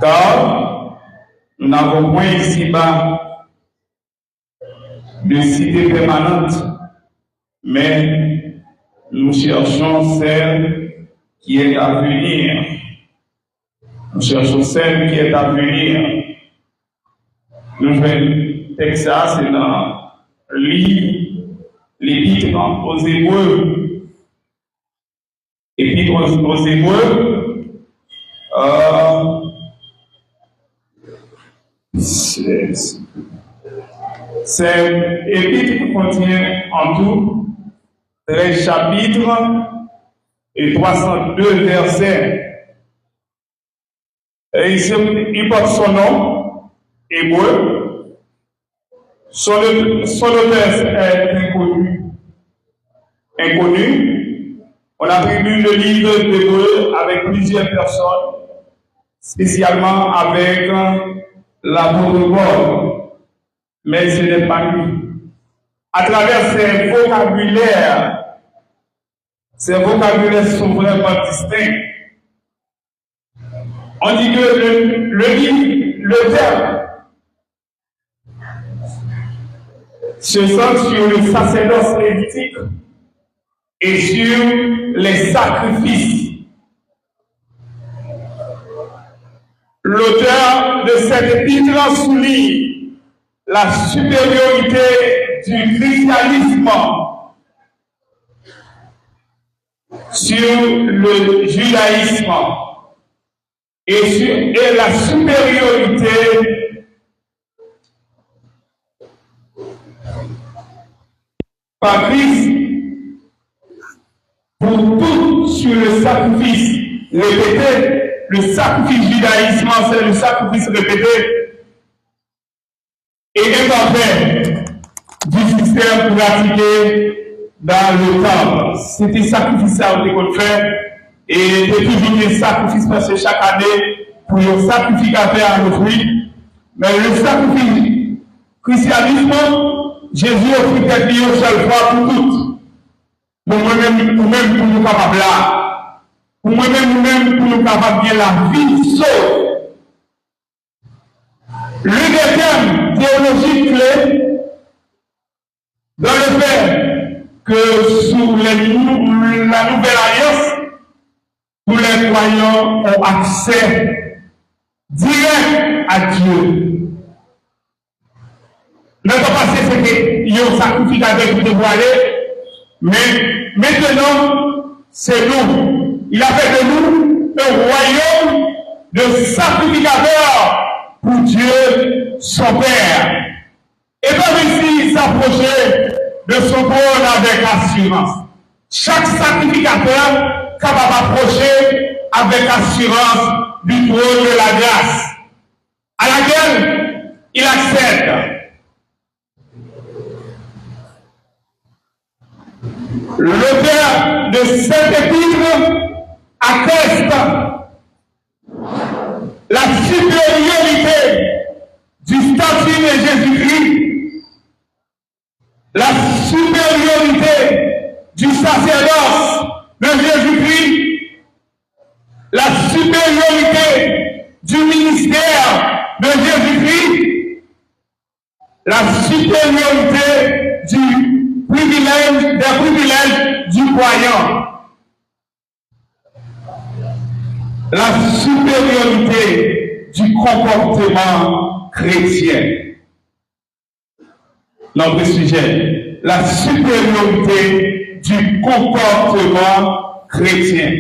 Car nous n'avons point ici-bas de cité permanente, mais nous cherchons celle qui est à venir. Nous cherchons celle qui est à venir. Nous venons texte ça, c'est dans l'Épître aux Hébreux. Épître aux Hébreux. C'est épître qui contient en tout 13 chapitres et 302 versets. Et il porte son nom, Hébreu. Son auteur est inconnu. On attribue le livre d'Hébreu avec plusieurs personnes, spécialement avec l'apôtre Paul. Mais ce n'est pas lui. À travers ses vocabulaires sont vraiment distincts. On dit que le terme se centre sur le sacerdoce lévitique et sur les sacrifices. L'auteur de cette épître souligne la supériorité du christianisme sur le judaïsme et la supériorité par Christ pour tout sur le sacrifice répété. Le sacrifice judaïsme, c'est le sacrifice répété et imparfait du système pratiqué dans le temple. C'était sacrifice à qu'on fait et c'est toujours des sacrifices parce que chaque année pour le sacrificateur à l'offrir. Mais le sacrifice christianisme, Jésus offrit peut-être une seule fois pour toutes. Pour moi-même, ou même pour nous capables là. Pour moi-même, pour nous capables bien la vie sauve. L'un des thèmes théologiques clés dans le fait que sous la nouvelle alliance, tous les croyants ont accès direct à Dieu. Notre passé, c'était qu'il y a un sacrificateur qui devait aller, mais maintenant, c'est nous. Il a fait de nous un royaume de sacrificateurs pour Dieu, son Père. Et comme ici, s'approcher de son trône avec assurance. Chaque sacrificateur capable d'approcher avec assurance du trône de la grâce, à laquelle il accède. L'auteur de cette épître atteste la supériorité du statut de Jésus-Christ, la supériorité du sacerdoce de Jésus-Christ, la supériorité du ministère de Jésus-Christ, la supériorité des privilèges du croyant. La supériorité du comportement chrétien. Notre sujet, la supériorité du comportement chrétien.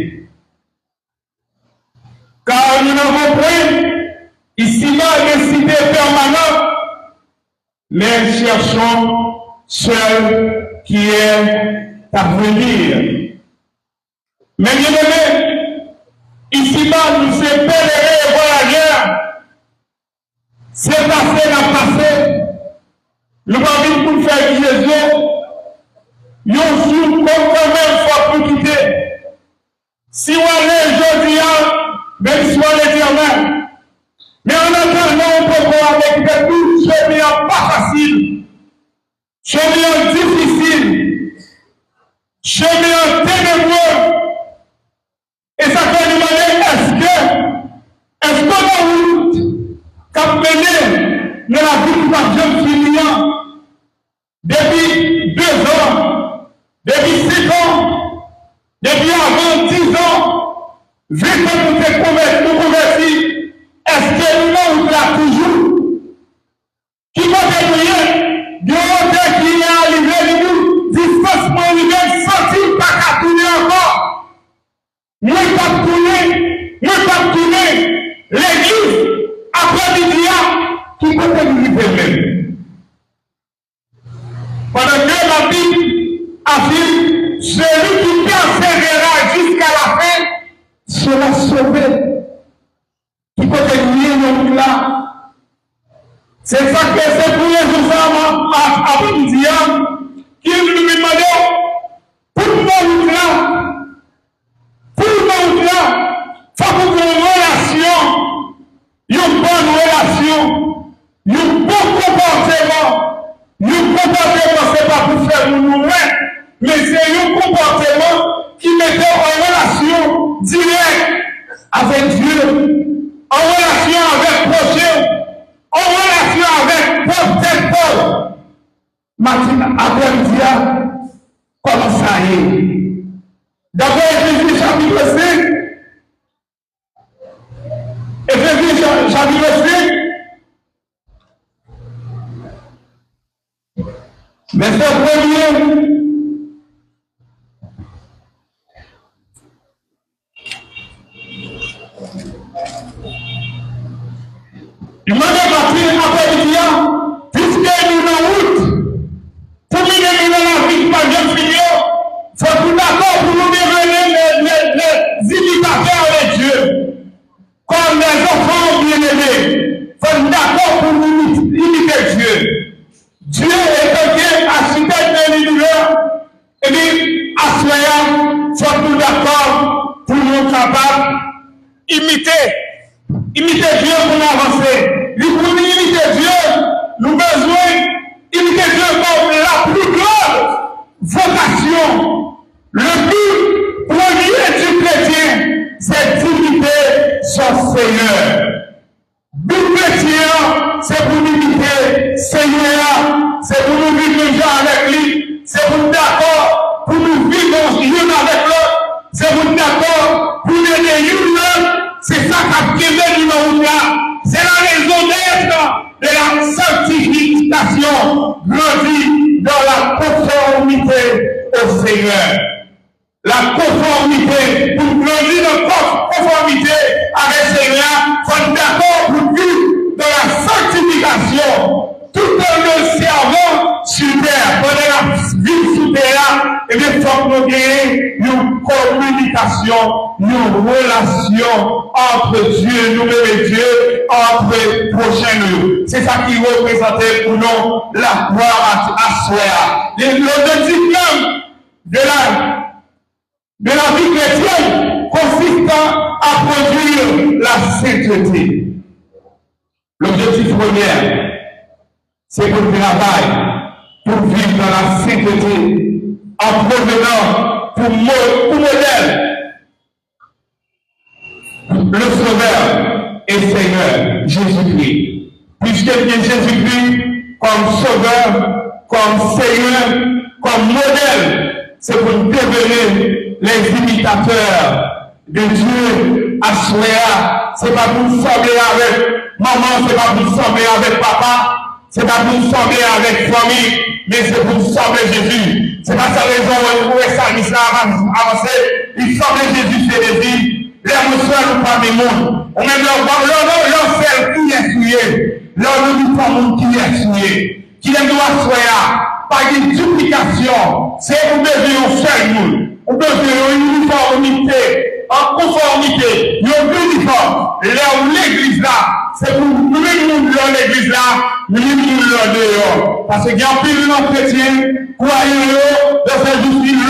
Car nous n'avons point ici-bas de cité permanente, mais cherchons celle qui est à venir. Mais bien aimé, ici-bas, nous sommes pèlerins et voyageurs. C'est passé, la passé. Nous avons pour faire Jésus. Nous sommes comme même fois pour quitter. Si on est aujourd'hui, même si on est éternel. Mais en attendant, on peut voir avec des doutes, chemin pas facile. Chemin difficile. Chemin ténébreux. Et ça fait demander est-ce que été convertis, est-ce que nous nous là toujours? Qui va devenir? Dieu qui est arrivé, nous, distance pour arriver, sentir pas qu'à tourner encore. Nous pas tourner, l'église, après midi, qui peut arriver même. Pendant que la Bible affirme, celui qui persévérera jusqu'à la fin sera sauvé. Qui peut arriver là? C'est ça que c'est pour les hommes après-midi qui nous demandent pour nous là, il faut qu'on ait une relation, une bonne relation, un bon comportement. Un comportement, ce n'est pas pour faire nous, mais c'est un comportement qui met en relation directe avec Dieu, en relation avec le prochain. En relation avec protecteur, matin après-midi, comme ça y est. D'abord, Éphésiens chapitre 5. Éphésiens chapitre 5. Verset 1er. Il m'a dit après-midi, puisque nous en route, pour nous mener la vie par Dieu fini, il faut tout d'accord pour nous devenir les imitateurs de Dieu. Comme les enfants bien-aimés, il faut d'accord pour nous imiter Dieu. Dieu est un Dieu architecte de l'univers, et puis, à cela, il faut tout d'accord pour nous capables d'imiter Dieu pour avancer. Pour imiter Dieu, nous avons besoin d'imiter Dieu comme la plus grande vocation. Le but premier du chrétien, c'est d'imiter son Seigneur. Du chrétien, c'est pour imiter Seigneur, c'est pour nous vivre déjà avec lui, c'est pour nous d'accord, pour nous vivre l'un avec l'autre, c'est pour nous d'accord, pour nous aider l'un. C'est ça qu'a privé nous là. C'est la raison d'être de la sanctification, grandie dans la conformité au Seigneur. La conformité, pour grandir dans la conformité avec le Seigneur, il faut être d'accord pour vivre dans la sanctification, tout en le servant sur terre. Pendant la vie sur terre, et bien, il faut que nous ayons une communication, une relation entre Dieu, nous-mêmes et Dieu, entre les prochains nous. C'est ça qui représentait pour nous la gloire à soi. Le diplôme de la vie chrétienne consiste à produire la sainteté. L'objectif premier, c'est pour le travail, pour vivre dans la sainteté, en provenant pour modèle le Sauveur et Seigneur Jésus-Christ. Puisque bien Jésus-Christ comme Sauveur, comme Seigneur, comme modèle, c'est pour devenir les imitateurs de Dieu à soi. C'est pas pour sembler avec maman, c'est pas pour sembler avec papa, c'est pas pour sembler avec famille, mais c'est pour sembler Jésus. C'est pas sa raison où est ça, il avancé. Il semblait Jésus, c'est des vies. Les émotions, nous pas des mondes. On même leur fait qui est souillé. Leur nous dit pas monde qui est souillé. Qui les doit soyer. Pas une duplication. C'est pour devenir un seul monde. On peut faire une uniformité, en conformité, une uniforme. L'église là, c'est pour nous nous l'église là, nous nous dehors. Parce qu'il y a un peu de chrétiens, croyez-le, de faire justice,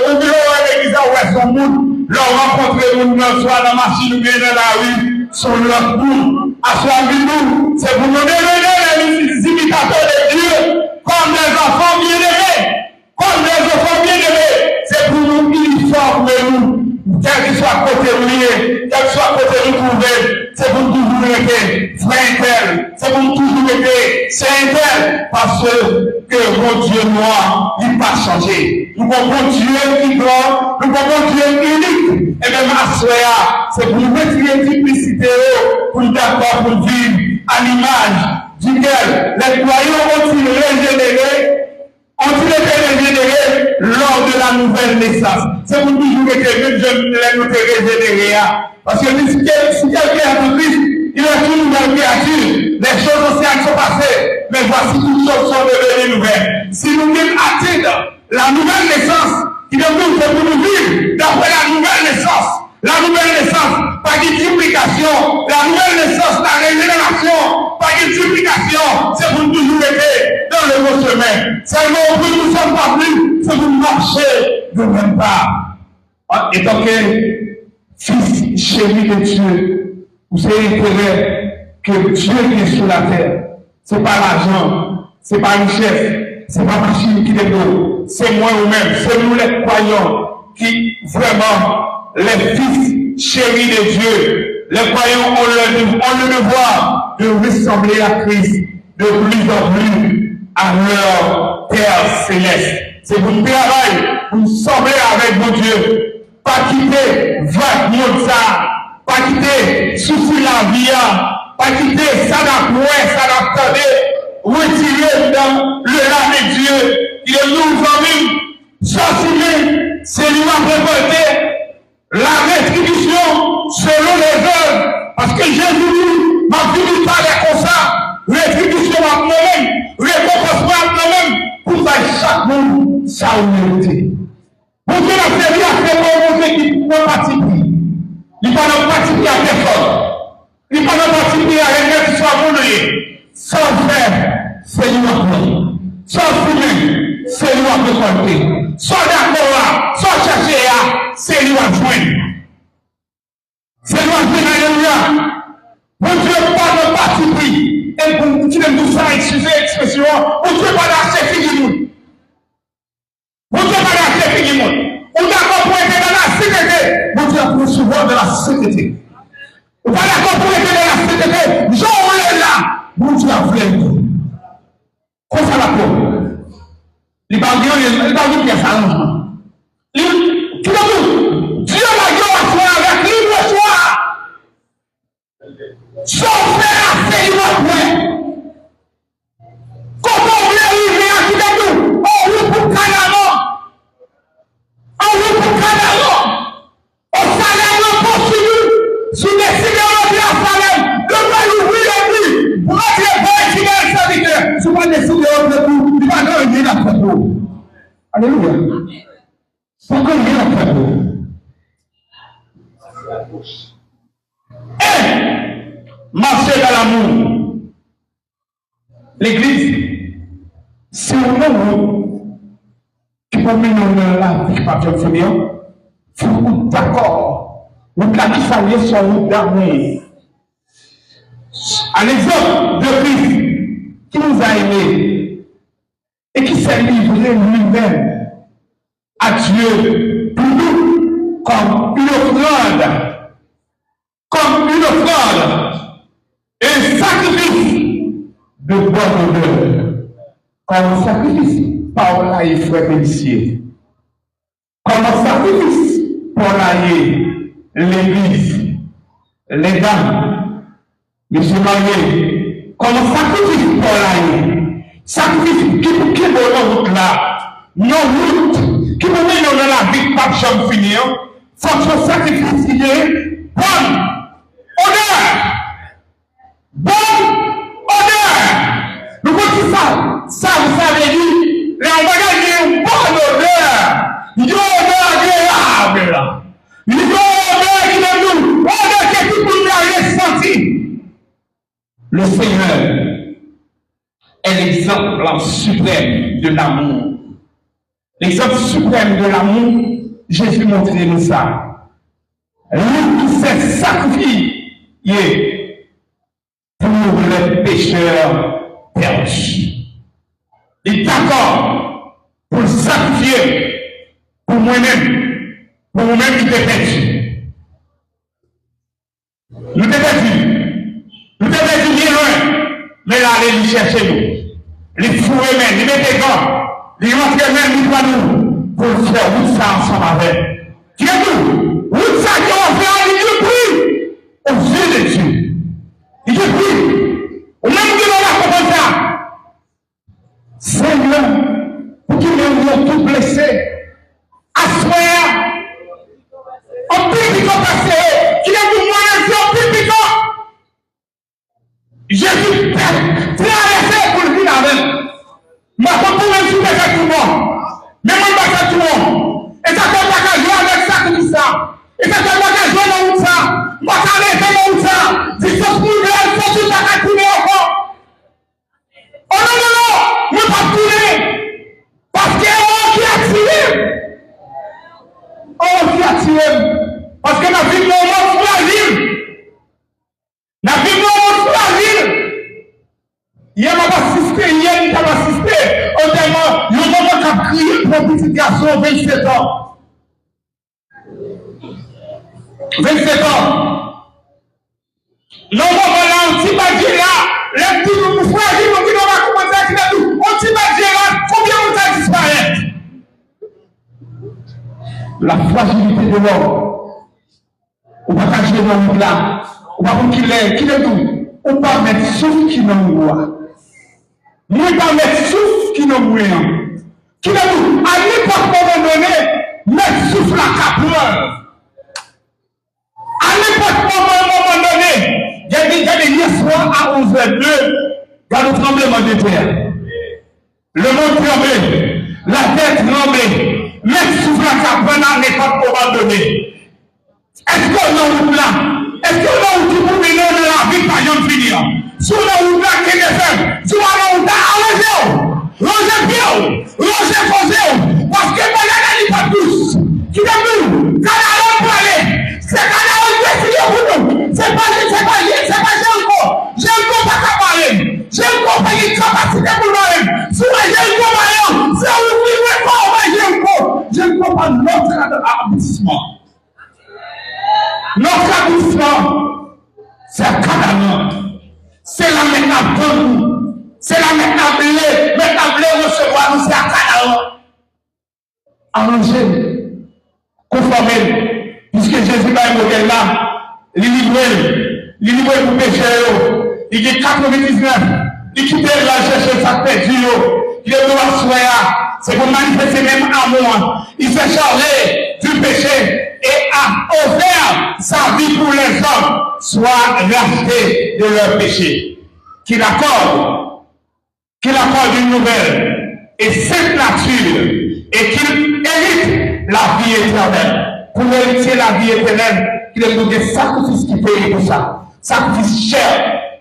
on veut l'église là où est son monde, leur rencontrer le monde, soit dans la machine ou bien dans la rue, sur leur bout, à soi nous, c'est pour nous devenir les imitateurs de Dieu, comme les enfants bien-aimés, comme les enfants bien-aimés. C'est pour nous uniformer nous, quel que soit côté lié, quel que soit côté nous trouver, c'est pour nous toujours rester frère tel, c'est pour nous toujours rester saint tel, parce que mon Dieu moi, il n'a pas changé. nous comprenons Dieu qui doit, nous comprenons Dieu unique. Et même à cela, c'est pour nous retirer duplicité, pour nous d'accord, pour vivre à l'image duquel les croyants ont-ils régénéré, lors de la nouvelle naissance. C'est pour toujours que même je l'ai noté régénéré. Parce que si quelqu'un est en Christ, il est une nouvelle créature. Les choses anciennes sont passées, mais voici toutes choses sont devenues nouvelles. Si nous voulons atteindre la nouvelle naissance, qui devient pour nous vivre d'après la nouvelle naissance. La nouvelle naissance, pas de duplication. La nouvelle naissance, la régénération, pas de duplication. C'est pour nous toujours être dans le bon chemin. C'est le plus nous ne sommes pas plus, c'est pour marcher de même pas. Et donc, fils chéri de Dieu, vous avez intérêt que Dieu qui est sur la terre. Ce n'est pas l'argent, ce n'est pas une chef, ce n'est pas machine qui développe, c'est moi ou même, c'est nous les croyants qui vraiment les fils chéris de Dieu, les croyants ont le devoir de ressembler à Christ de plus en plus à leur Père céleste. C'est votre travail, vous semblez avec vos dieux, pas quitter votre monde ça, pas quitter souci la vie, pas quitter ça d'apouer, ça d'attendre, retirer dans le lard de Dieu, qui est nous famille, sortir, c'est lui à révolter. La rétribution selon les œuvres, parce que Jésus dit, ma vie pas les comme ça, rétribution à moi-même, récompense à moi-même, pour faire chaque monde sa humilité. Pour que la série a fait pour montrer qu'il ne peut pas participer. Il ne peut pas participer à personne. Il ne peut pas participer à quelqu'un qui soit volé. Sans faire, c'est lui à faire. Sans fumer, c'est lui à récolter. Sans d'accord, sans chercher, c'est lui à joindre. C'est lui à joindre, alléluia. Mon Dieu, pas de parti pris. Et pour tu aimes tout ça, excusez l'expression, mon Dieu, pas d'acheter fini monde. Mon Dieu, pas d'acheter fini monde. On d'accord pour être dans la sécurité. Mon Dieu, pour recevoir de la sécurité. On va d'accord pour être dans la sécurité. Jean, on est là. Mon Dieu, a fait tout. Comment ça va pour? Les barrières, il y a ça longtemps. Tout le monde, Dieu va dire à soi avec libre choix. Son frère a fait une après. Comment on veut arriver à tout le monde? On roule pour Canada. On roule pour Canada. On salaire poursuivi. Si décidé de rentrer à salaire, le mal ouvrir le prix. Pour rentrer pour étudier le serviteur. Si on décide de rentrer pour, il va gagner la photo. Alléluia. Pourquoi il y a la photo? Marcher dans l'amour. L'église, c'est un homme qui peut mener la vie par Dieu Seigneur. Il faut être d'accord. Vous avez salué son route d'amour. À l'exemple de Christ, qui nous a aimés et qui s'est livré lui-même à Dieu pour nous comme une offrande. Comme une offrande. Un sacrifice de bonne odeur. Comme un sacrifice par la frère policier. Comme un sacrifice pour l'église, les dames, les mariés. Comme un sacrifice pour sacrifice qui est dans route là. Nos routes qui nous mènent dans la vie pas de jamais finir. Faut que ce sacrifice il est bonne odeur. Bonne odeur. Nous voyons ça. Ça, vous savez dit, les bagages une bonne odeur. Une odeur agréable. Une odeur qui est nous. Une odeur que tout le monde a ressenti. Le Seigneur est l'exemple suprême de l'amour. L'exemple suprême de l'amour, Jésus montrait nous ça. Lui qui s'est sacrifié pour les pécheurs perdus. Il est d'accord pour le sacrifier pour moi-même, pour vous-même qui t'es perdu. Nous t'es perdu. Nous t'es perdu bien loin. Mais là, allez chercher nous. Les fourrer même, les mettez gants. Les rentrer même, nous pas nous. pour faire tout ça ensemble avec. Qui est tout? Tout ça qui on fait en ligne prie au Dieu de Dieu. Il est pris. Au même que l'on a compris ça. Seigneur, pour qu'ils nous tout blessés, assoir, en piquant passé, qui est pour moi en piquant. Jésus traversé pour le vivre avec. Ma femme pour même soulever tout le monde. Mais moi, je vais tout le monde. Et ça fait pas qu'à jouer avec ça, tout ça. Et ça fait pas qu'à jouer dans tout ça. Moi, ça arrête dans tout ça. Si ça se trouve, il faut tout ça à tourner encore. Oh non, non, non. Ne pas tourner. Parce qu'il y a un qui a tiré. Oh, qui a tiré. Parce que la vie de l'homme fragile. La vie de l'homme fragile. Il m'a assisté, il m'a assisté. Honnêtement, le moment qu'a crié pour un petit garçon, 27 ans. 27 ans. Le moment là, on t'y va dire là, les petits fragile, on dit on va commencer à dire tout. On t'y va dire là, combien on t'a disparaître? La fragilité de l'homme. On va pas jouer dans le là. On va pas qu'il est tout. On va mettre souffle qui nous voit. Nous va mettre souffle qui nous voit. Qui est tout. À n'importe moment donné, mettre souffle à capleur. À n'importe moment donné, il y a des hier soir à 11h02, il y a le tremblement de terre. Le monde tremblait, la terre tremblait. Mettre souffle à capleur à n'importe moment donné. Est-ce qu'on a où là? Est-ce qu'on a où tu peux venir de la vie par exemple finir? Si on a où là, qu'est-ce que c'est? Si on a où là, arrangez-vous, parce que moi, il n'y a pas tous. Qui est nous? Quand on va aller, c'est quand on va essayer pour nous. C'est pas j'ai encore pas qu'à parler. J'ai encore pas une capacité pour nous. Si j'ai encore pas, c'est j'ai encore pas notre aboutissement. Notre aboutissement, c'est Canaan. C'est la maintenant pour nous. C'est la maintenant blé recevoir nous, c'est à Canaan. Arrangez, conformez, puisque Jésus va être modèle là, il livre pour pécher, il dit 99, il quitte la chercher sa perdu, il est droit soya, c'est pour manifester même amour. Il s'est chargé du péché et a offert sa vie pour les hommes, soit rachetés de leur péché. Qu'il accorde une nouvelle et cette nature et qu'il hérite la vie éternelle. Pour hériter la vie éternelle, qu'il ait donné des sacrifices qui payent pour ça. Sacrifice cher.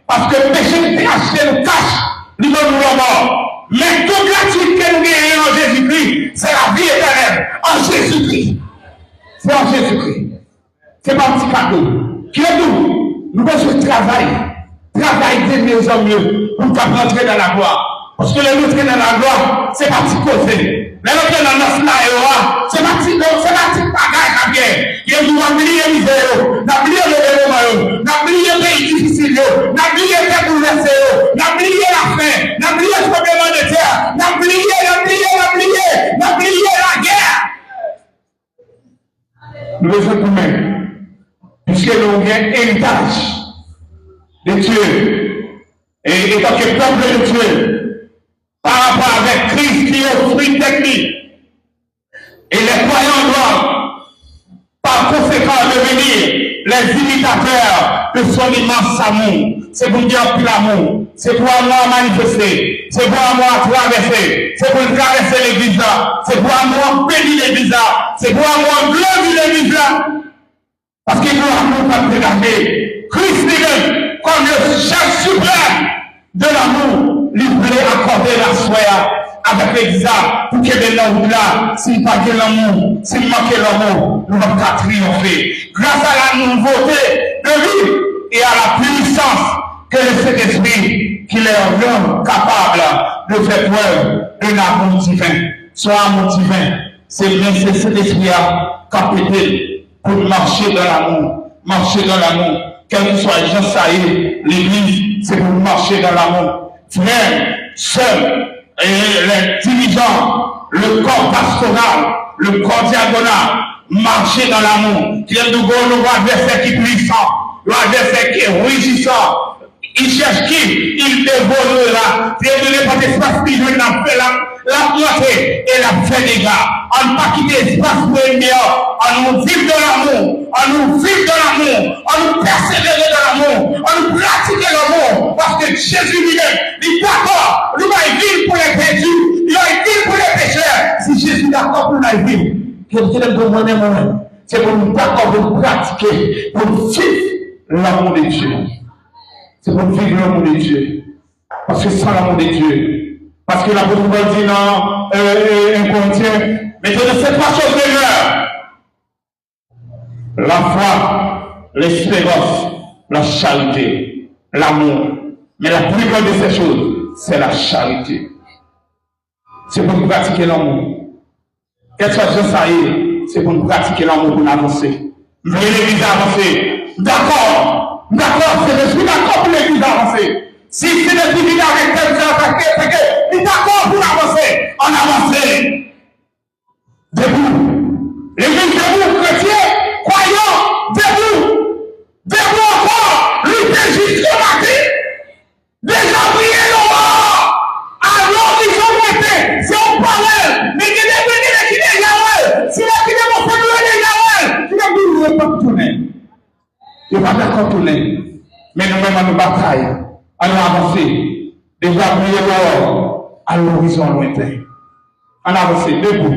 Parce que le péché était acheté le cash, nous donne la mort. Mais tout gratuit que nous gagnons en Jésus-Christ, c'est la vie éternelle en Jésus-Christ. C'est en Jésus-Christ. C'est pas un petit cadeau. Qui est nous? Nous devons travailler de mieux en mieux pour rentrer dans la gloire. Parce que les rentrer dans la gloire, c'est pas petit côté. Les rentrer dans notre là, c'est pas petit bagaille à bien. Il y a nous oublier misère, n'oublier le développement, n'oublier le pays difficile, n'oublier les bouleversés, n'oublier la faim, n'oublier le problème de terre, n'oublier la guerre. Nous devons tout mettre, puisque nous avons un héritage de Dieu, et tant que peuple de Dieu, par rapport avec Christ qui est au fruit technique, et les croyants doivent, par conséquent, devenir les imitateurs de son immense amour. C'est pour dire plus l'amour, c'est pour avoir manifesté, c'est pour avoir traversé, c'est pour traverser l'église là, c'est pour avoir béni l'église là, c'est pour avoir glorifié l'église là. Parce qu'il doit nous pas regarder. Christ lui-même, comme le chef suprême de l'amour, lui voulait accorder la soie avec l'église pour que maintenant là, s'il pas de l'amour, s'il manque l'amour, nous allons pas triompher. Grâce à la nouveauté de lui et à la puissance que le Saint-Esprit, qu'il est l'homme capable de faire preuve d'un amour divin. Soit amour divin, c'est bien ce Saint-Esprit qui a pété pour marcher dans l'amour. Marcher dans l'amour. Quel que soit les gens, ça y est, l'église, c'est pour marcher dans l'amour. Frères, sœurs, et les dirigeants, le corps pastoral, le corps diagonal, marcher dans l'amour. Qui aime de gauche, le adversaire qui est puissant, l'adversaire qui est rugissant. Il cherche qui? Il dévorera. Qui aime de n'importe espace qui joue dans la moitié et la fait des gars. On ne pas quitter l'espace pour l'ennemi. On nous vit dans l'amour. On nous vit dans l'amour. On nous persévère dans l'amour. On nous pratique l'amour. Parce que Jésus lui-même, il est d'accord. Il va vivre pour les perdus. Il va vivre pour les pécheurs. Si Jésus est d'accord pour la vivre, quelqu'un de moi-même, c'est pour nous d'accord, pour nous pratiquer, pour nous vivre l'amour de Dieu. C'est pour vivre l'amour de Dieu. Parce que sans l'amour de Dieu, parce que l'apôtre Paul dit dans 1 Corinthiens, mettez de ces trois choses demeurent. La foi, l'espérance, la charité, l'amour. Mais la plus grande de ces choses, c'est la charité. C'est pour nous pratiquer l'amour. Quel soit le ça y est, c'est pour nous pratiquer l'amour pour nous avancer. Mais l'église avancer. D'accord, je suis d'accord pour l'église avancer. Si c'est le divin avec quelqu'un, c'est que il est d'accord pour avancer. On avance. Debout. L'église debout, chrétien, croyant, debout. Debout encore. Lutter jusqu'au matin. Déjà prier le mort. Alors qu'ils sont montés. C'est un parallèle. Mais qui est venu qui est Yahweh. Si la qui est monté, il est Yahweh. Qui est venu, il ne peut pas tourner. Il ne va pas d'accord tourner. Mais nous-mêmes, nous bataillons. Allons avancer. Déjà prier dehors à l'horizon lointain. En avancer, debout.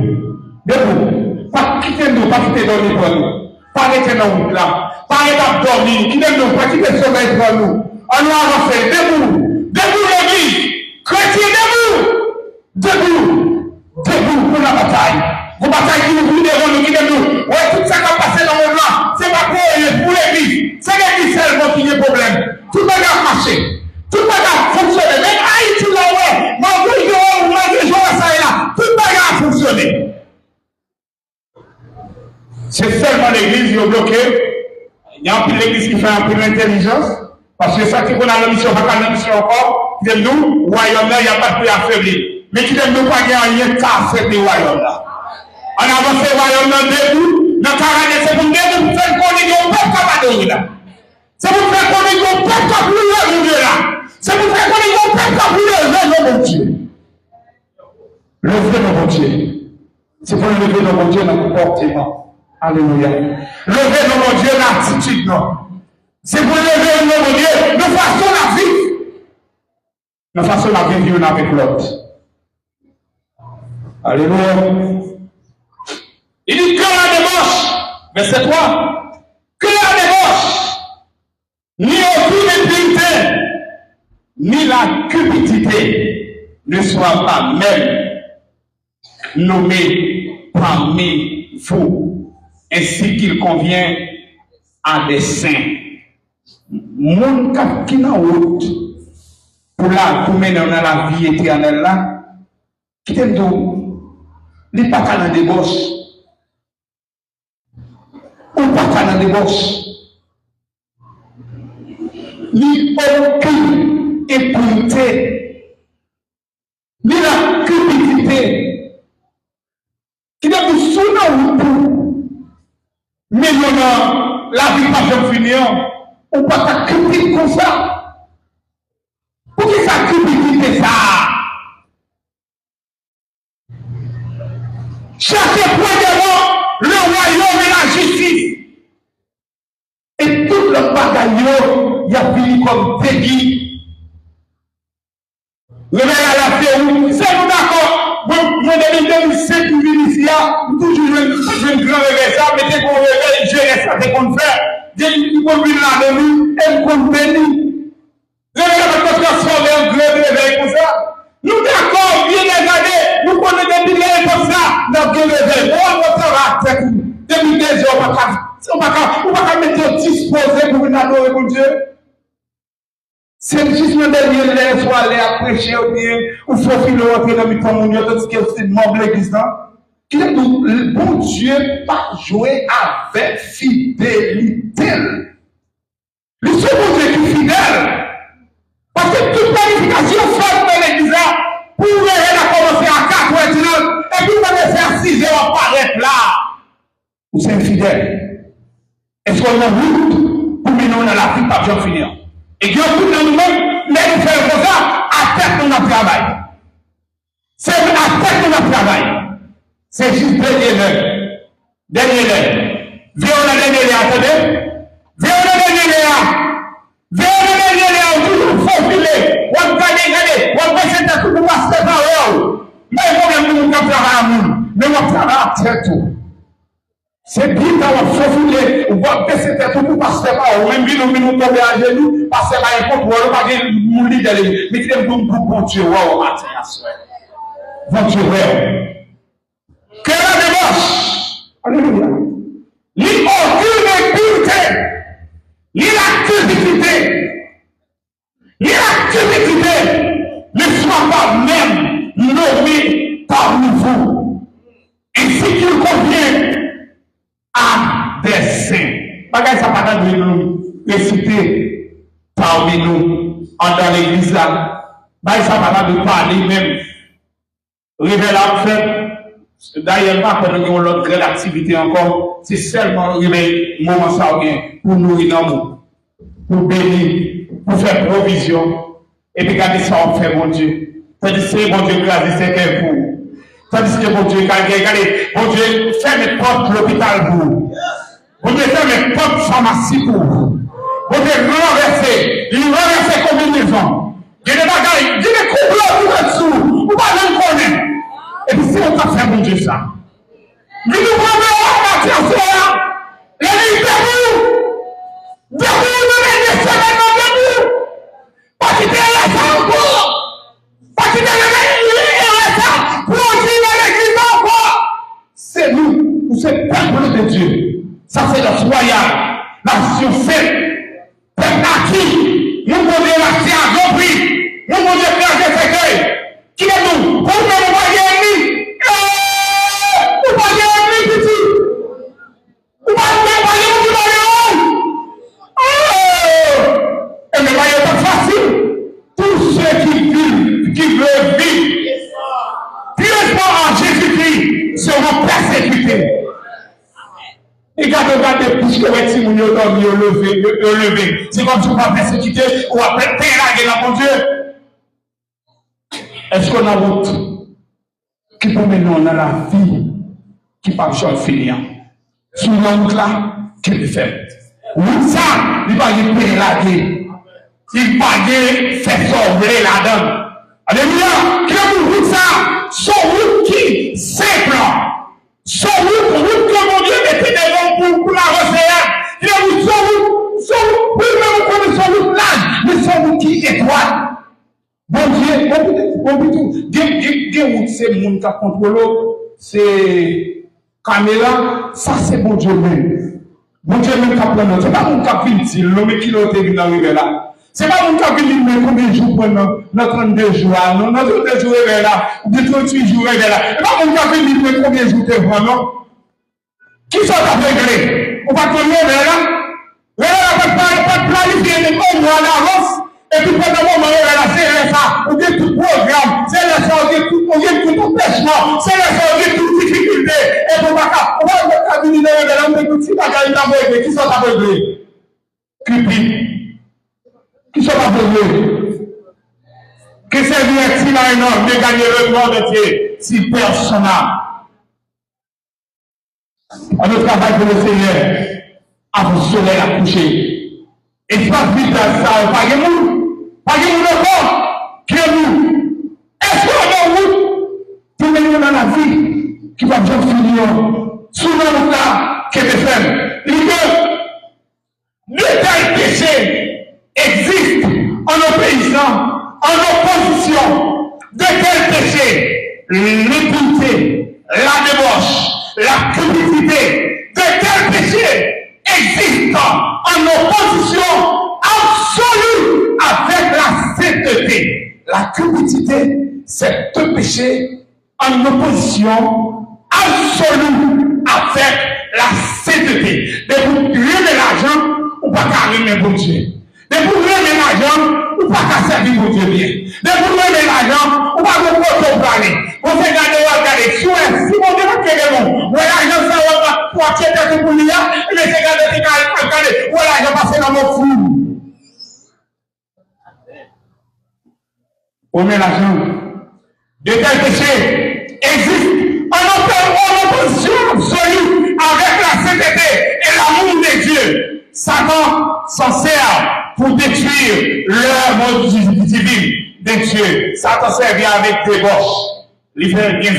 Debout. Pas quitter nous, pas quitter dans les bras nous. Pas arrêter dans nous là. Pas arrêter dormir. Quitter nous, pas quitter le sommeil devant nous. Allons avancer, debout. Debout l'église. Chrétien debout. Debout. Debout pour la bataille. Vous bataille qui nous brûle devant nous, qui nous. Ouais, tout ça qui a passé dans le monde là, c'est pas pour l'église. C'est l'église seulement qui a problème. Tout le monde a marché. Tout le monde a fonctionné. Même Haïti là, ouais. Malgré ça et là, tout le monde a fonctionné. C'est seulement l'église qui est bloquée. Il y a un peu l'église qui fait un peu d'intelligence. Parce que ça qui qu'on a la mission, pas la mission encore, qui aime nous, royaume là, il n'y a pas de pays affaibli. Mais qui aime nous, pas rien qu'à faire des royaumes là. On avance le royaume là debout, dans 40 c'est pour nous faire qu'on ait un peuple là. C'est pour faire qu'on ait un peuple plus là. C'est pour faire qu'on ait un peuple plus mon Dieu. Levez nos bon Dieu. C'est pour lever nos bon Dieu dans le comportement. Alléluia. Levez nos bon Dieu dans l'attitude. C'est pour lever nos bon Dieu de façon à vivre. De façon à vivre l'un avec l'autre. Alléluia. Il dit que la débauche, verset 3, que la débauche, ni aucune impunité, ni la cupidité ne soient pas même nommés parmi vous, ainsi qu'il convient à des saints. Mon cap qui n'a route pour mener dans la vie éternelle là, qui t'aime d'où, n'est pas qu'à la débauche. Ou pas qu'à la débauche. Ni aucune impunité, ni la cupidité, qui n'a pas sous la route, mais non, la vie pas jamais finir, ou pas qu'à cupidité comme ça. Pour qui ça cupidité ça? Chaque point de vue, le royaume et la justice. Et tout le bagaille, il a fini comme déguis. Le maire à la fait où? C'est nous d'accord. Moi, en 2005, je suis ici, toujours je ne grand réveil ça, mais dès qu'on réveille, je reste à ce qu'on fait. Dès qu'on vient là de nous, et qu'on bénit. Le maire va se transformer en grand réveil comme ça. Nous d'accord, bien regardé, nous connaissons des milliers comme ça, dans le réveil. On va faire la tête. Depuis 2 heures, on va pas mettre disposé pour nous adorer mon Dieu. C'est juste le dernier lait, soit aller à prêcher ou bien, ou faut filer rentrer dans le communion, tandis que c'est membre de l'église. Qui est le bon Dieu pas jouer avec fidélité. Le second Dieu qui est fidèle. Parce que toute planification faite dans l'église, pour elle a commencé à 4 heures, et puis on va faire 6 heures apparaître là. sont en route pour mener dans la vie par Jean finir. Et qui ont tout dans nous-mêmes, mais nous faisons comme ça, à tête de notre travail. C'est à tête de notre travail. C'est juste dernier l'heure. Dernier l'heure. Viens on a dernier l'heure, attendez. Viens on a dernier l'heure. Viens on a dernier l'heure, toujours faufilé. On va regarder, on va passer tout pour passer par eux. Mais il faut que nous travaillons à nous. Mais on travaille à tête tout. C'est bien qu'on faufilé, on va passer tout pour passer par eux. Même si nous tomber à genoux, passer par un compte, on va pas nous leader. Mais qui est bon pour Dieu, wow, matin à soir. Bon Dieu, que la débauche, alléluia, l'aucune l'activité ne soit pas même nommée parmi vous, ainsi qu'il convient à des saints. Bagay ça pas de nous réciter parmi nous, dans l'église là. Bagay ça pas de parler même. Révélation. D'ailleurs, pas quand nous avons l'autre grande activité encore, c'est seulement le moment ça pour nourrir dans nous, pour bénir, pour faire provision, et puis garder ça on fait, mon Dieu. Tandis que mon Dieu, grâce c'est fait pour. Tandis que mon Dieu, regardez, mon Dieu, ferme porte l'hôpital pour. Mon Dieu, ferme porte pharmacie pour. Mon Dieu, renverser combinaison. Il y a des bagailles, il y a des complots pour être sous, ou pas même connaître. Et puis si on t'a fait mon Dieu ça, nous nous prenons à partir de là, la vie debout, nous les semaines debout, pas quitter la salle encore, pas quitter la salle, pour continuer l'église encore. C'est nous, c'est le peuple de Dieu. Ça c'est notre royal, nation sainte, peuple acquis, nous pouvons marcher à grand prix, nous pouvons faire des cercueils. Qui est nous? Pour nous voyez ennemi. Vous voyez ennemi, petit. Vous voyez et ne voyez pas facile. Tous ceux qui vivent, qui veulent vivre, pieusement en Jésus-Christ, seront persécutés. Et regardez, puisque vous êtes si vous dormi, vous levé. C'est comme si vous ne persécuté ou après terrailler là, mon Dieu. Est-ce qu'on a route qui peut mener dans la vie qui ne peut pas finir? Sur la route là, qui peut faire? Route ça, il va y payer la vie. Il va y faire sauver la donne. Alléluia! Qui est une route ça? Son route qui simple. Son route que mon Dieu mettait devant pour la recette. Il est une son route, oui, mais vous connaissez son route large, mais son route qui est étroite. Bon Dieu, c'est le monde qui contrôle, c'est caméra, ça c'est bon Dieu même. Bon Dieu même qui prend, c'est pas mon qui vient dire, l'homme qui l'a été dans là. C'est pas mon qui vient dire, combien de jours pendant, dans 32 jours, non, dans 32 jours là, ou de 38 jours là. C'est pas mon qui vient dire, combien de jours t'es vraiment. Qui sont à régler? On va tourner là. Là, on va planifier des mois à l'avance. Et puis pendant le moment où c'est ça, on dit tout programme, c'est là ça, on dit tout empêchement, c'est là ça, on dit toute difficulté. Et on va venir dans le monde, qui sont aveugles? Qui sont aveugles? Que c'est bien si là un homme de gagner le monde entier, si personne n'a. On ne travaille pour le Seigneur, avant le soleil à coucher. Et pas vite à ça, pas de monde. Pas de monde encore, qui est nous. Est-ce qu'on a une route pour mener dans la vie qui va bien finir? Souvent, nous là, qui est fait. Il dit que de tels péchés existent en nos paysans, en opposition. De tels péchés, l'impunité, la débauche, la cupidité, de tels péchés existent en opposition absolue avec la sainteté. La cupidité, c'est deux péchés en opposition absolue avec la sainteté. De vous ruiner l'argent, ou pas carrément bon Dieu. De vous ruiner l'argent, ou ou pas qu'à servir mon Dieu bien. Mais pour nous aimer l'argent, ou pas vous pouvez parler. Vous faites regarder, si mon Dieu va créer bon, ou l'argent ça va pour acheter tout pour lui, et c'est regarder, ou l'argent passer dans mon flou. On met l'argent. De tels péchés existent en opposition absolue avec la sainteté et l'amour de Dieu. Satan s'en sert pour détruire l'œuvre divine de Dieu. Satan sert bien avec débauche. Il fait bien,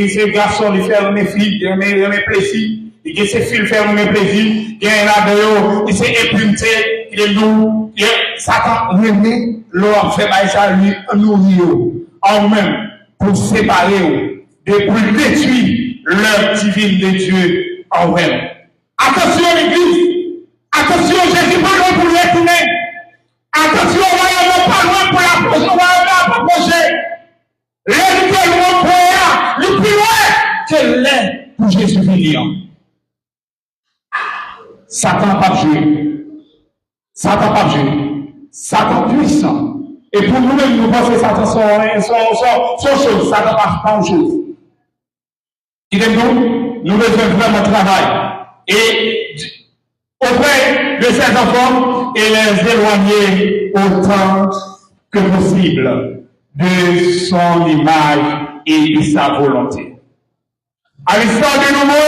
ses garçons, il fait mes filles, mes plaisirs. Il fait ses filles, il fait mes plaisirs. Il est là-dedans, il s'est impunité, il est lourd. Satan remet l'homme, fait ça lui, nourrir en même pour séparer, pour détruire l'œuvre divine de Dieu en même. Attention l'église. Attention, Jésus pas loin pour les tourner. Attention, on va pas loin pour la projet. L'éviter le pour le plus loin que l'est pour Jésus venir. Satan pas joué. Satan pas joué. Satan puissant. Et pour nous-mêmes, nous pensons que Satan sont choses. Satan pas une chose. Il est nous devons vraiment travailler. Et auprès de ses enfants et les éloigner autant que possible de son image et de sa volonté. À l'histoire de nouveau,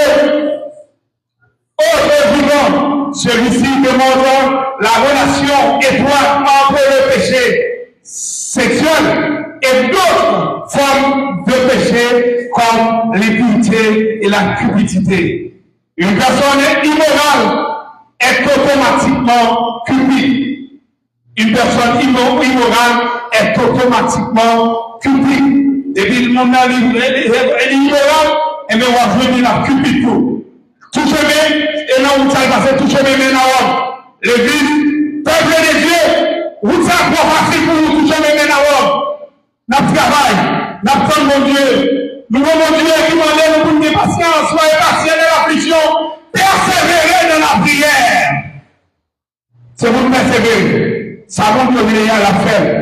autre vivant, celui-ci demande la relation étroite entre le péché sexuel et d'autres formes de péché comme l'impureté et la cupidité. Une personne immorale est automatiquement cupide. Une personne immorale est automatiquement cupide. Depuis le monde est immoral, et bien on va venir la cupide tout. Tout chemin, et là où ça va passer, tout chemin mène à Rome. L'église, peuple de Dieu, où ça va passer pour nous, tout chemin mène à Rome. Nous travaillons, nous prenons mon Dieu. Nous avons mon Dieu qui m'a donné pour nous patience, soyez patients dans l'affliction, persévérer dans la prière. C'est pour persévérer. Ça montre que vous avez la fête.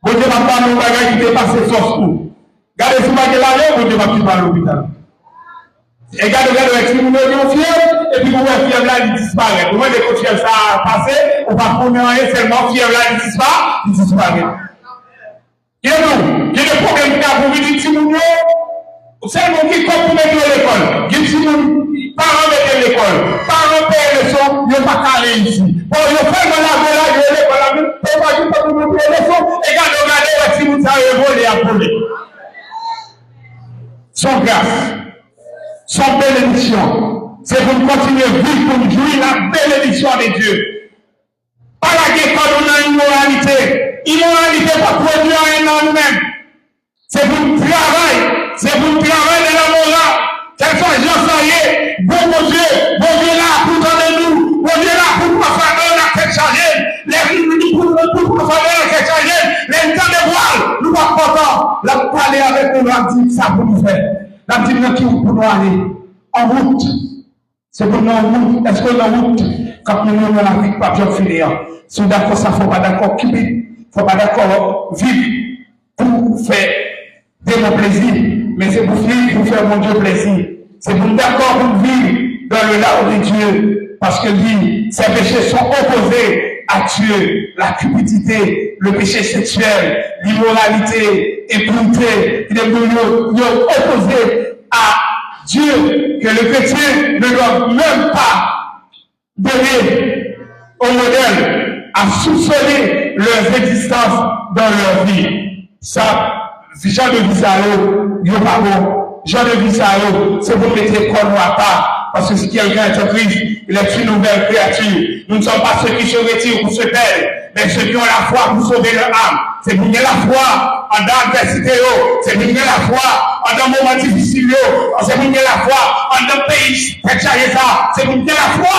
Vous ne devez pas nous bagages qui dépassent sauce pour. Gardez ce bagage là, vous ne devez pas à l'hôpital. Et regardez, si vous avez fièvre, et puis vous voyez fièvre là, il disparaît. Vous voyez que fièvre ça a passé, on va prendre rien seulement fièvre là, il disparaît. Il y a des problèmes qui ont venir si vous c'est le monde qui compte pour mettre l'école. Il y a des parents mettent l'école. Parents payent le son, ils n'ont pas carré ici. Bon, ils font la là, ils ont l'école, ils n'ont pas pour mettre le son, et regardez, si vous avez volé à voler. Son grâce. Son bénédiction, c'est pour continuer à vivre, pour jouir la bénédiction de Dieu. Pas la guerre quand on a une moralité. Immoralité pas produire rien en nous-mêmes. C'est pour le travail. C'est pour le travail de la morale. Quel soit les gens soyez, bon Dieu là pour donner nous, bon Dieu là pour nous faire la tête chargée, les pour nous faire la tête chargée, les temps de voile, nous pas contents. La parler avec nous, la dit ça pour nous faire. La dit qui pour nous aller en route. C'est pour nous en route. Est-ce que en route, quand nous nous la vie, pas bien finir. Si nous d'accord, ça faut pas d'accord quitter, faut pas d'accord vivre pour faire de mon plaisir, mais c'est pour vivre pour faire mon Dieu plaisir. C'est pour d'accord pour vivre dans le large de Dieu, parce que lui, ses péchés sont opposés à Dieu, la cupidité, le péché sexuel, l'immoralité, l'impureté, il est opposé à Dieu, que le chrétien ne doit même pas donner au modèle à soupçonner leur existence dans leur vie. Ça, Jean de Visao, yo pas bon. Jean de Visao, c'est pour mettre l'école à part. Parce que si quelqu'un est en Christ, il est une nouvelle créature. Nous ne sommes pas ceux qui se retirent pour se perdre, mais ceux qui ont la foi pour sauver leur âme. C'est pour gagner la foi en dans l'adversité, c'est pour gagner la foi en dans le moment difficile, c'est pour gagner la foi en dans le pays, c'est pour gagner la foi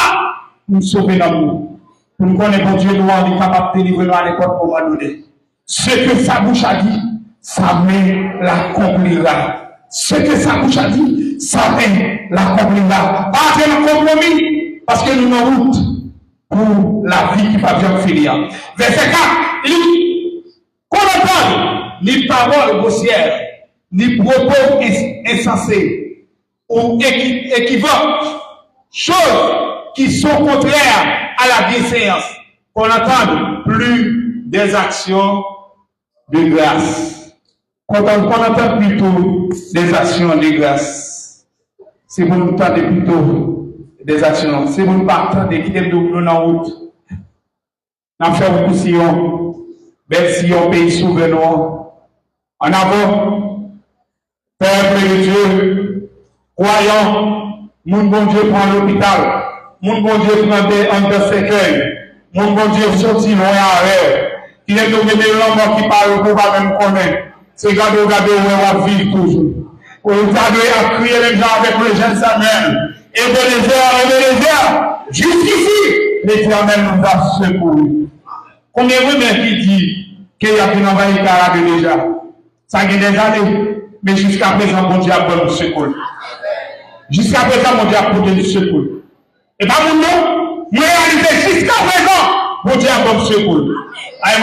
pour nous sauver l'amour. Pour nous connaître bon Dieu, nous sommes capables de délivrer à l'école pour nous donner. Ce que sa bouche a dit, sa main l'accomplira. Ce que sa bouche a dit, sa main l'accomplira. Pas de compromis, parce que nous sommes en route pour la vie qui va bien finir. Verset 4, Qu'on entende ni paroles grossières, ni propos insensés ou équivoques, choses qui sont contraires à la bienséance. Qu'on entende plus des actions de grâce. Qu'on entende plutôt des actions de grâce. C'est pour nous entendre plutôt des actions. C'est pour nous partir de qui est double en route. Nous faisons beaucoup Sion, bel Sion, pays souverain. En avant, peuple de Dieu, croyant, mon bon Dieu prend l'hôpital, mon bon Dieu prend un cercueil, mon bon Dieu sorti loin à rêve, qui est nommé l'homme qui parle pour pas même connaître. C'est regarder où on va vivre toujours. Vous avez à crier les gens avec le jeune Samuel. Et les airs, jusqu'ici, l'Éternel nous a secouru. Combien de gens qui disent qu'il y a une envahie Caraïbe déjà? Ça fait des années, mais jusqu'à présent, mon Dieu a donné le secours. Jusqu'à présent, mon Dieu a donné le secours. Et pas mon nom, mais réalisé jusqu'à présent, mon Dieu a donné le secours. Je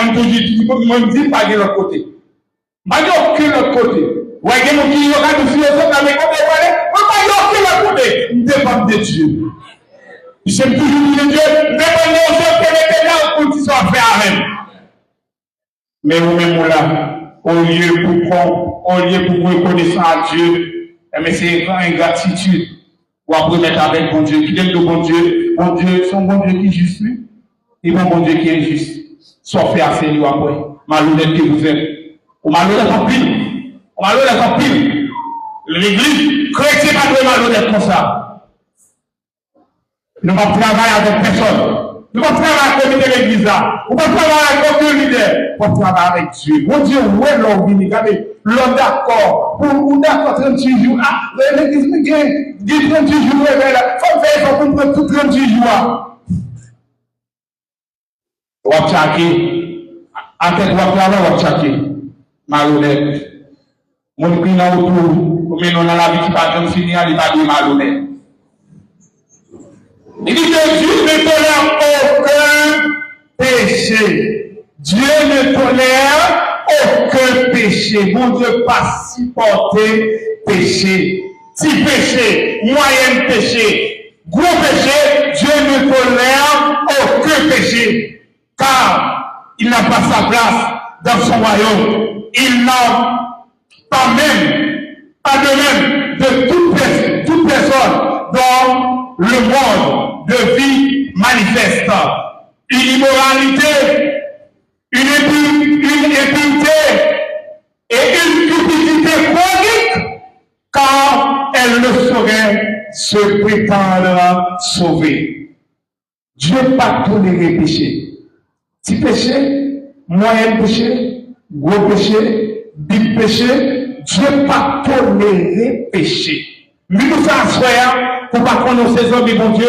me dis pas de l'autre côté. Je ne dis aucun autre côté. Ouais, il y a des gens qui ont des philosophes avec côté, aucun autre côté. Je dépend de Dieu. Je suis toujours de Dieu, dépend de Dieu, que les gens pour qu'ils soient faits avec. Mais vous-même là, au lieu pour reconnaissance à Dieu, mais c'est une ingratitude. Ou après mettre avec bon Dieu, qui aime le bon Dieu, son bon Dieu qui est juste, et bon Dieu qui est juste. Soit fait à Seigneur après. Malhonnête que vous êtes. Ou malhonnête en pile. Ou malhonnête en pile. L'église chrétienne pas de malhonnête comme ça. Nous ne pouvons pas travailler avec personne. Nous ne pouvons pas travailler avec le comité de l'église là. Nous ne pouvons pas travailler avec aucun leader. Nous pouvons travailler avec Dieu. Mon Dieu, où est l'homme venu? Regardez, l'homme d'accord. Pour d'accord 38 jours. Ah, l'église me gagne. 38 jours, il faut faire pour prendre tout 38 jours. Wachaki, à tête wachaki, wachaki, malhonnête. Mon qui n'a autour, mais non, dans la vie qui va comme finir, il va dire malhonnête. Il dit que Dieu ne tolère aucun péché. Dieu ne tolère aucun péché. Mon Dieu pas supporter péché. Petit péché, moyen péché, gros péché, Dieu ne tolère aucun péché. Car il n'a pas sa place dans son royaume. Il n'a pas de même de toute personne dans le monde de vie manifeste. Une immoralité, une impunité et une cupidité chronique, car elle ne saurait se prétendre sauver. Dieu n'a pas toléré péché. Petit péché, moyen péché, gros péché, big péché, Dieu pas toléré péché. Mais nous faisons pour pas connaître ces hommes, bon Dieu,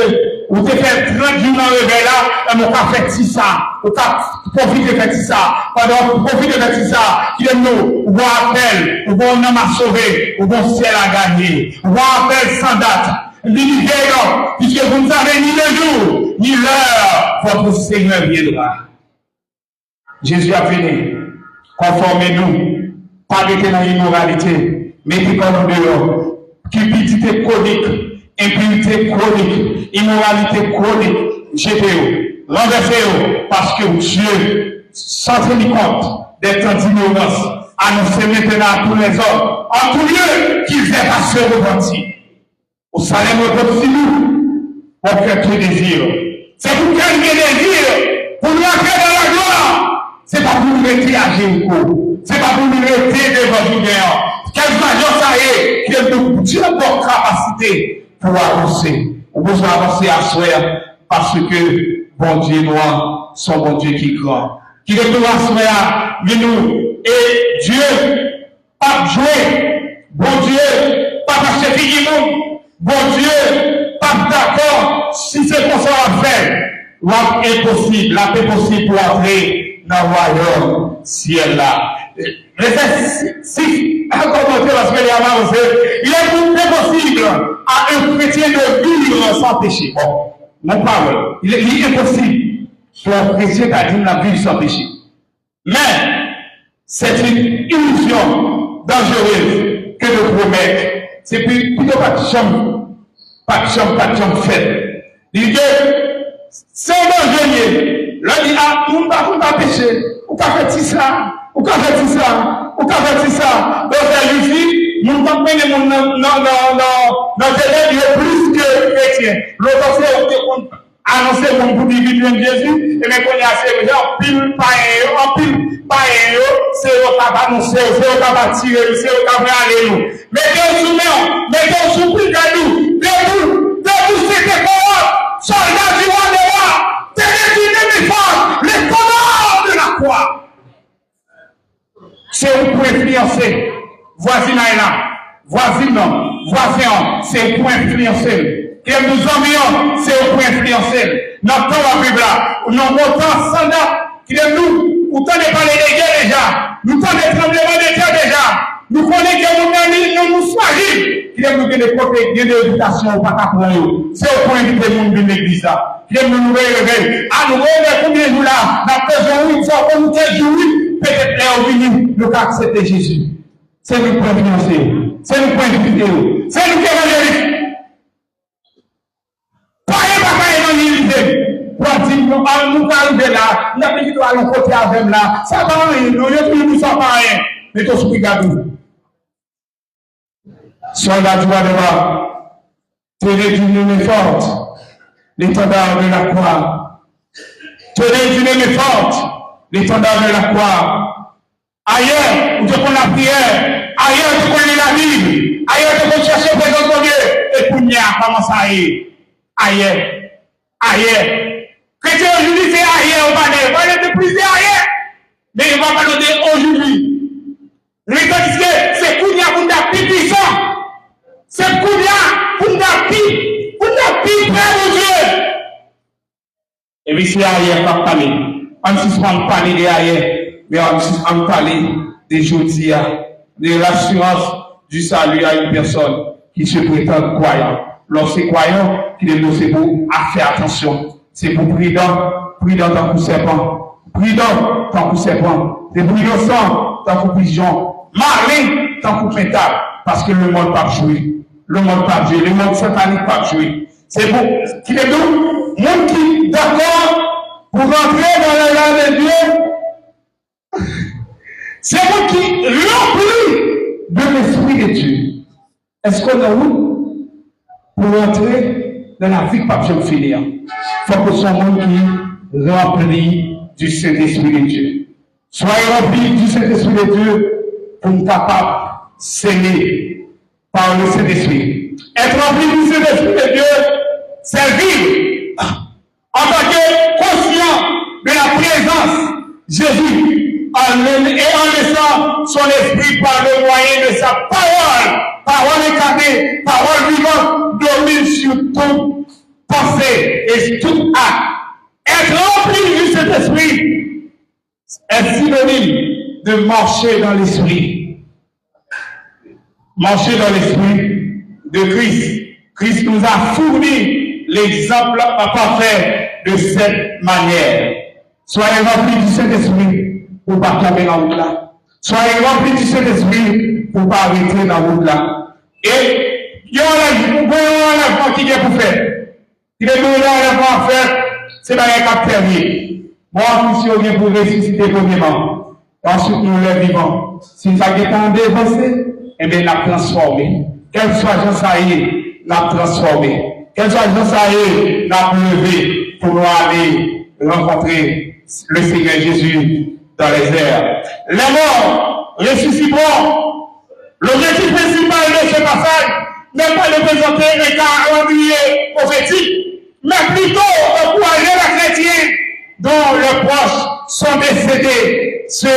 ou te faire 30 jours dans le réveil là, et on va faire ça, ou t'as profité de faire ça, pendant profiter de faire ça, qui est nous, ou bon appel, ou bon homme à sauver, ou bon ciel à gagner, ou bon appel sans date. L'univers, puisque vous ne savez ni le jour, ni l'heure, votre Seigneur viendra. Jésus a venu, conformez-nous, pas arrêter dans l'immoralité, mettez comme dehors, cupidité chronique, impunité chronique, immoralité chronique, jetez-vous, renversez-vous, parce que Dieu, sans tenir compte des temps d'ignorance, annonce maintenant à tous les hommes, en tout lieu, qu'ils aient à se repentir. Au salaire de nous, pour faire tout désir. C'est pour qu'elle ait désir, pour nous entrer dans la gloire. C'est pas pour nous rester à Jéricho. C'est pas pour nous rester devant Judéen. Quelle major ça est, qui est de Dieu pour capacité pour avancer. On peut avancer à soi parce que bon Dieu noir, son bon Dieu qui croit. Qui est pour à mais nous, et Dieu, pas jouer, bon Dieu, pas passer fini monde. Bon Dieu, pas d'accord, si c'est comme ça à faire, impossible, la paix possible pour entrer dans le royaume ciel là. Si, à commenter la semaine avancée, il est impossible à un chrétien de vivre sans péché. Bon, mon parole, il est impossible pour un chrétien de vivre sans péché. Mais, C'est une illusion dangereuse que de promettre. C'est plutôt pas de chambre fait. Il dit que c'est un danger. Là, il dit, ah, on va pécher. On va faire ça. On va faire ça. On va faire ça. Donc, c'est ici, nous ne pouvons pas dans plus que chrétien. L'autre, c'est annoncer mon pour diviner Jésus, et bien qu'on y a ces gens, pile païen, c'est eux qui va annoncer, c'est eux qui va tirer, c'est eux qui va aller nous. Mettez-vous sous prix de nous, debout, c'était quoi? Soldats du roi des rois, tenez mes femmes, les commandants de la croix. C'est où pour influencer, voisin voisin, c'est pour influencer. Que nous envions, c'est pour influencer. Notre temps va vivre là. Nous avons autant sans date. Qui est nous, autant de parler des guerres déjà. Nous avons des tremblements de terre déjà. Nous connaissons que nous sommes fragiles. Qui est nous qui des côtés d'éducation ou pas qu'à prendre. C'est pour inviter le monde de l'église là. Qui est nous réveiller. À nous réveiller combien de jours là. Dans besoin une fois qu'on nous dit oui. Peut-être là au venu, nous accepter Jésus. C'est nous pour influencer. C'est nous pour inviter. C'est nous qui évangélisons. Pour dire, nous arriver là, nous avons dit à l'autre côté avec là, ça va rien, nous ne sommes pas rien. Mais tous qui gardent. Soldats du roi de roi, tenez d'une main forte, l'étendard de la croix. Tenez d'une main forte, l'étendard de la croix. Ailleurs, où tu prends la prière, ailleurs, tu connais la Bible, ailleurs, tu peux chercher présence de Dieu, et pour n'y a comment ça y est. Ailleurs. Chrétien aujourd'hui, c'est ailleurs, on va aller de plus ailleurs. Mais il va pas le dire aujourd'hui. Le temps dit que c'est Kounia pour nous plus puissant. C'est Kounia pour nous plus près de Dieu. Et puis c'est ailleurs qu'on va parler. On ne va pas parler d'ailleurs, mais on va parler des jeudis, de l'assurance du salut à une personne qui se prétend croyant. Lorsque croyant, c'est pour faire attention. C'est pour prudent tant que serpent. Prudent tant que serpent. C'est pour innocent tant que pigeon. Malin tant que pétale. Parce que le monde pas jouer. Le monde pas jouer. Le monde satanique pas jouer. C'est pour qu'il est nous, monde qui d'accord pour rentrer dans la loi de Dieu. C'est pour qui remplit de l'esprit de Dieu. Est-ce qu'on a où? Pour entrer dans la vie que je vais finir, il faut que ce soit un monde qui remplit du Saint-Esprit de Dieu. Soyez remplis du Saint-Esprit de Dieu pour être capable de s'aimer par le Saint-Esprit. Être rempli du Saint-Esprit de Dieu, c'est vivre en tant que conscient de la présence de Jésus et en laissant son esprit par le moyen de sa parole incarnée, parole vivante, domine sur toute pensée et tout acte. Être rempli du Saint-Esprit est synonyme de marcher dans l'esprit. Marcher dans l'esprit de Christ. Christ nous a fourni l'exemple parfait de cette manière. Soyez remplis du Saint-Esprit pour ne pas tomber dans route là. Soyez remplis du Saint-Esprit pour ne pas arrêter dans route là. Et il y a un enfant qui est pour faire. Il est pour l'enlèvement à faire, c'est dans les cap terminé. Moi, si on vient pour ressusciter premièrement, ensuite nous le vivons. Si ça est en dévancé, eh bien, l'a transformé. Quel soit Jean Saïd, l'a transformé. Quel soit Jean Saïd, l'a levé pour nous aller rencontrer le Seigneur Jésus dans les airs. Les morts ressusciteront. L'objectif principal de ce passage n'est pas de présenter un calendrier prophétique, mais plutôt d'encourager les chrétiens dont leurs proches sont décédés. Ce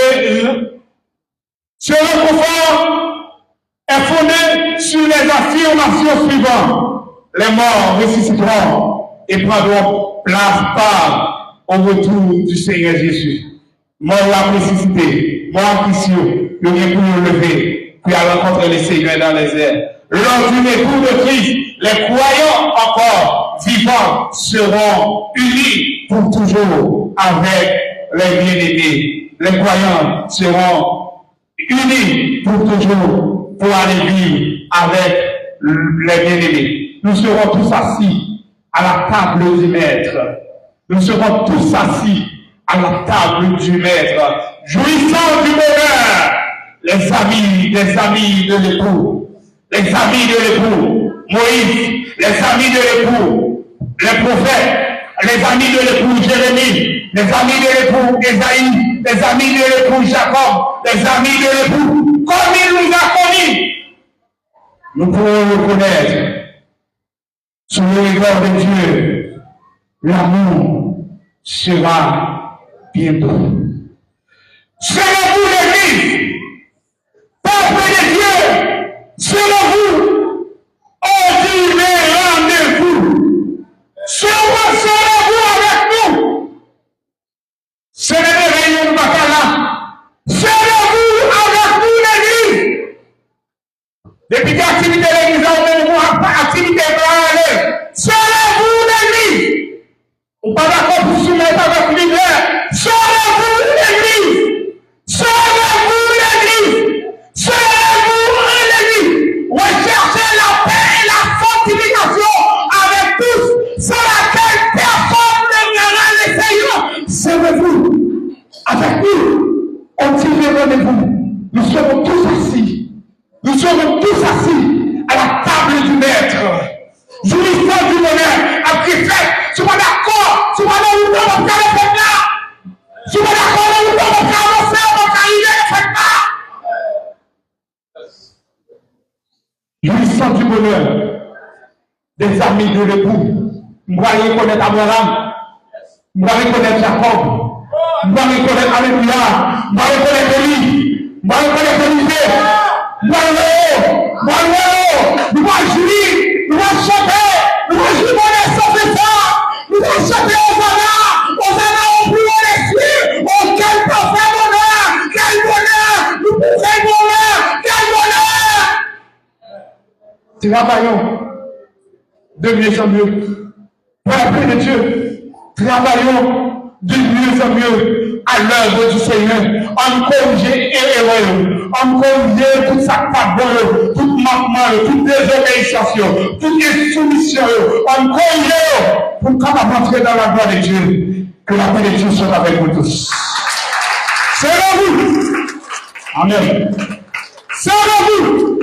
réconfort est fondé sur les affirmations suivantes. Les morts ressusciteront et prendront part au retour du Seigneur Jésus. Mort la ressuscité, mort Christieux, le vient pour nous lever, puis à rencontrer le Seigneur dans les airs. Lors du retour de Christ, les croyants encore vivants seront unis pour toujours avec les bien-aimés les croyants seront unis pour toujours, pour aller vivre avec les bien-aimés. Nous serons tous assis à la table du Maître. Nous serons tous assis à la table du Maître, jouissant du bonheur. Les amis de l'époux, les amis de l'époux, Moïse, les amis de l'époux, les prophètes, les amis de l'époux Jérémie, les amis de l'époux Esaïe, les amis de l'époux Jacob, les amis de l'époux, comme il nous a connus, nous pourrons reconnaître sous le regard de Dieu, l'amour sera bientôt. Selon vous l'Église, peuple de Dieu, selon vous, on dit les rendez-vous. Selon vous avec nous. Ce n'est pas réunion de Bacala. Selon vous avec nous l'Église. Depuis l'activité de l'Église, on met activité parallèle. Selon vous l'Église. On ne peut pas d'accord pour soumettre avec l'Église. Selon vous l'Église. Selon-vous l'Église, selon-vous l'Église, recherchez la paix et la fortification avec tous, sans laquelle personne ne verra le Seigneur. Servez-vous avec nous, on tire rendez-vous. Nous serons tous assis, à la table du Maître, jouissant du bonheur, après fait, je suis pas d'accord, je suis pas dans le temps, on va faire là. Je suis pas d'accord, on va avancer, on va arriver, faites pas. Jouissant du bonheur des amis de l'époux. Vous allez connaître Abraham, vous allez connaître Jacob, vous allez connaître Alléluia, vous allez connaître Élie, vous allez connaître Élisée, vous allez Julie, nous allons chanter, nous allons jubiler sans ça, nous allons chanter Hosanna, au plus haut des cieux, oh quel parfait bonheur, quel bonheur, nous pouvons bonheur, quel bonheur. Travaillons de mieux en mieux, pour la paix de Dieu, travaillons de mieux en mieux à l'œuvre du Seigneur, en corriger erreur, en corriger toute sa table, toute manquement, toute désobéissance, toute insoumission, en corriger pour capable entrer dans la gloire de Dieu. Que la paix de Dieu soit avec vous tous. Selon vous. Amen. Selon vous.